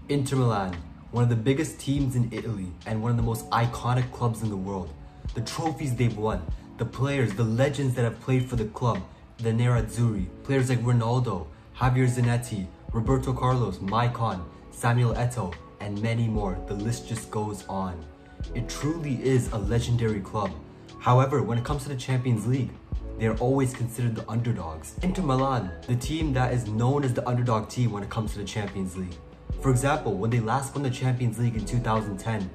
Inter Milan, one of the biggest teams in Italy and one of the most iconic clubs in the world. The trophies they've won, the players, the legends that have played for the club, the Nerazzurri, players like Ronaldo, Javier Zanetti, Roberto Carlos, Maicon, Samuel Eto'o, and many more. The list just goes on. It truly is a legendary club. However, when it comes to the Champions League, they are always considered the underdogs. Inter Milan, the team that is known as the underdog team when it comes to the Champions League. For example, when they last won the Champions League in 2010,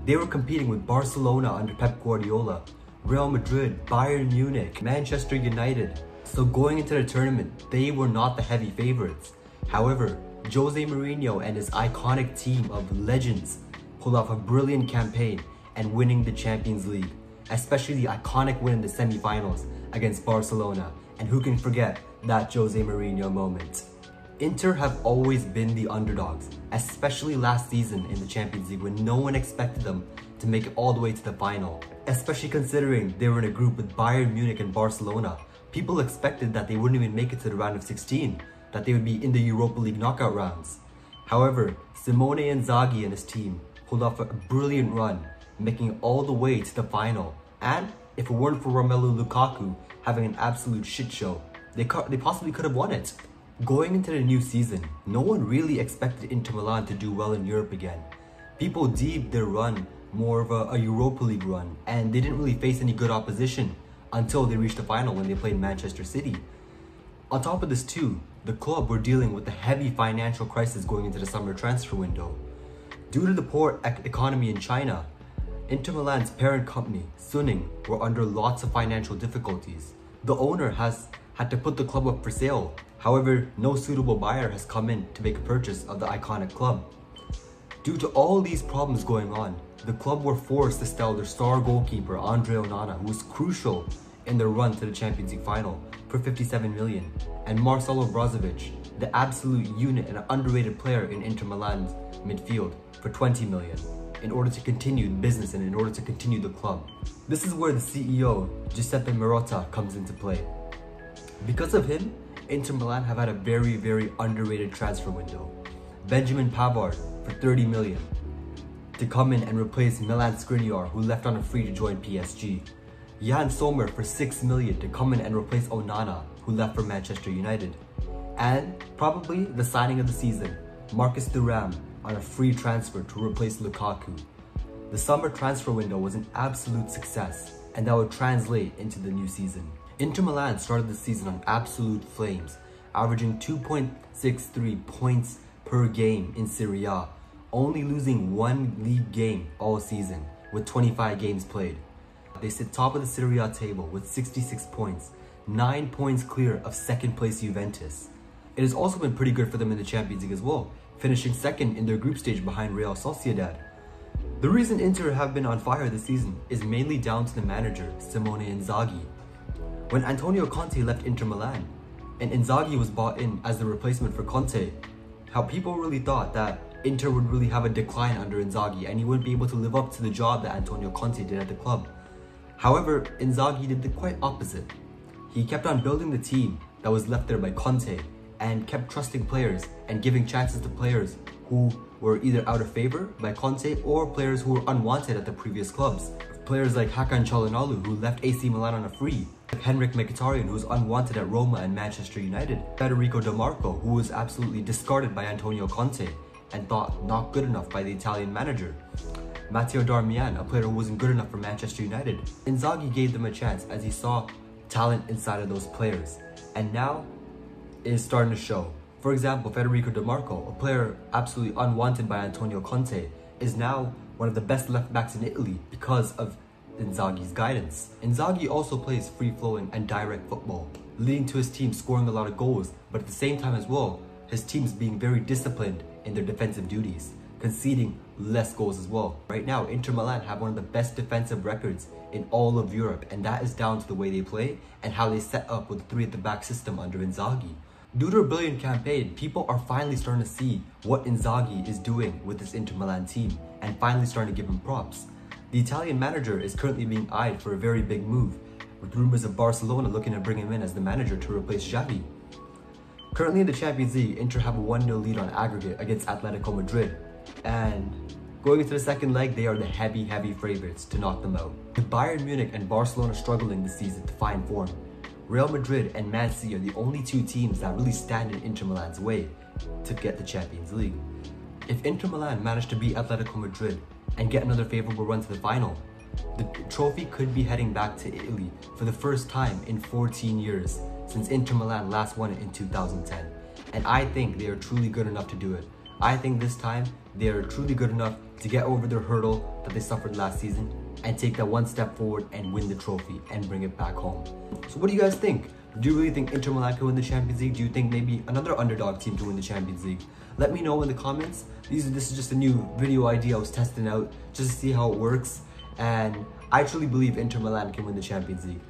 they were competing with Barcelona under Pep Guardiola, Real Madrid, Bayern Munich, Manchester United. So going into the tournament, they were not the heavy favorites. However, Jose Mourinho and his iconic team of legends pulled off a brilliant campaign and winning the Champions League, especially the iconic win in the semi-finals against Barcelona. And who can forget that Jose Mourinho moment? Inter have always been the underdogs, especially last season in the Champions League when no one expected them to make it all the way to the final. Especially considering they were in a group with Bayern Munich and Barcelona. People expected that they wouldn't even make it to the round of 16, that they would be in the Europa League knockout rounds. However, Simone Inzaghi and his team pulled off a brilliant run, making it all the way to the final. And if it weren't for Romelu Lukaku having an absolute shit show, they possibly could have won it. Going into the new season, no one really expected Inter Milan to do well in Europe again. People deemed their run more of a Europa League run, and they didn't really face any good opposition until they reached the final when they played Manchester City. On top of this too, the club were dealing with a heavy financial crisis going into the summer transfer window. Due to the poor economy in China, Inter Milan's parent company, Suning, were under lots of financial difficulties. The owner has had to put the club up for sale. However, no suitable buyer has come in to make a purchase of the iconic club. Due to all these problems going on, the club were forced to sell their star goalkeeper Andre Onana, who was crucial in their run to the Champions League final, for 57 million, and Marcelo Brozovic, the absolute unit and an underrated player in Inter Milan's midfield, for 20 million, in order to continue business and in order to continue the club. This is where the CEO, Giuseppe Marotta, comes into play. Because of him, Inter Milan have had a very underrated transfer window. Benjamin Pavard for 30 million to come in and replace Milan Skriniar, who left on a free to join PSG. Jan Sommer for 6 million to come in and replace Onana, who left for Manchester United. And probably the signing of the season, Marcus Thuram on a free transfer to replace Lukaku. The summer transfer window was an absolute success, and that would translate into the new season. Inter Milan started the season on absolute flames, averaging 2.63 points per game in Serie A, only losing one league game all season with 25 games played. They sit top of the Serie A table with 66 points, 9 points clear of second place Juventus. It has also been pretty good for them in the Champions League as well, finishing second in their group stage behind Real Sociedad. The reason Inter have been on fire this season is mainly down to the manager, Simone Inzaghi. When Antonio Conte left Inter Milan, and Inzaghi was brought in as the replacement for Conte, how people really thought that Inter would really have a decline under Inzaghi and he wouldn't be able to live up to the job that Antonio Conte did at the club. However, Inzaghi did the quite opposite. He kept on building the team that was left there by Conte and kept trusting players and giving chances to players who were either out of favor by Conte or players who were unwanted at the previous clubs. Players like Hakan Çalhanoğlu, who left AC Milan on a free, like Henrik Mkhitaryan, who was unwanted at Roma and Manchester United, Federico Di Marco, who was absolutely discarded by Antonio Conte and thought not good enough by the Italian manager, Matteo Darmian, a player who wasn't good enough for Manchester United. Inzaghi gave them a chance as he saw talent inside of those players, and now it is starting to show. For example, Federico Di Marco, a player absolutely unwanted by Antonio Conte, is now one of the best left backs in Italy because of Inzaghi's guidance. Inzaghi also plays free-flowing and direct football, leading to his team scoring a lot of goals, but at the same time as well, his teams being very disciplined in their defensive duties, conceding less goals as well. Right now, Inter Milan have one of the best defensive records in all of Europe, and that is down to the way they play and how they set up with the three at the back system under Inzaghi. Due to a brilliant campaign, people are finally starting to see what Inzaghi is doing with this Inter Milan team and finally starting to give him props. The Italian manager is currently being eyed for a very big move, with rumors of Barcelona looking to bring him in as the manager to replace Xavi. Currently in the Champions League, Inter have a 1-0 lead on aggregate against Atletico Madrid. And going into the second leg, they are the heavy favorites to knock them out. With Bayern Munich and Barcelona struggling this season to find form, Real Madrid and Man City are the only two teams that really stand in Inter Milan's way to get the Champions League. If Inter Milan manage to beat Atletico Madrid and get another favorable run to the final, the trophy could be heading back to Italy for the first time in 14 years since Inter Milan last won it in 2010. And I think they are truly good enough to do it. I think this time they are truly good enough to get over their hurdle that they suffered last season and take that one step forward and win the trophy and bring it back home. So what do you guys think? Do you really think Inter Milan can win the Champions League? Do you think maybe another underdog team can win the Champions League? Let me know in the comments. This is just a new video idea I was testing out just to see how it works. And I truly believe Inter Milan can win the Champions League.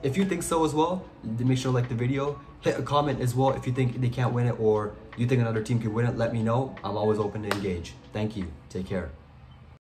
If you think so as well, make sure to like the video. Hit a comment as well if you think they can't win it or you think another team can win it. Let me know. I'm always open to engage. Thank you. Take care.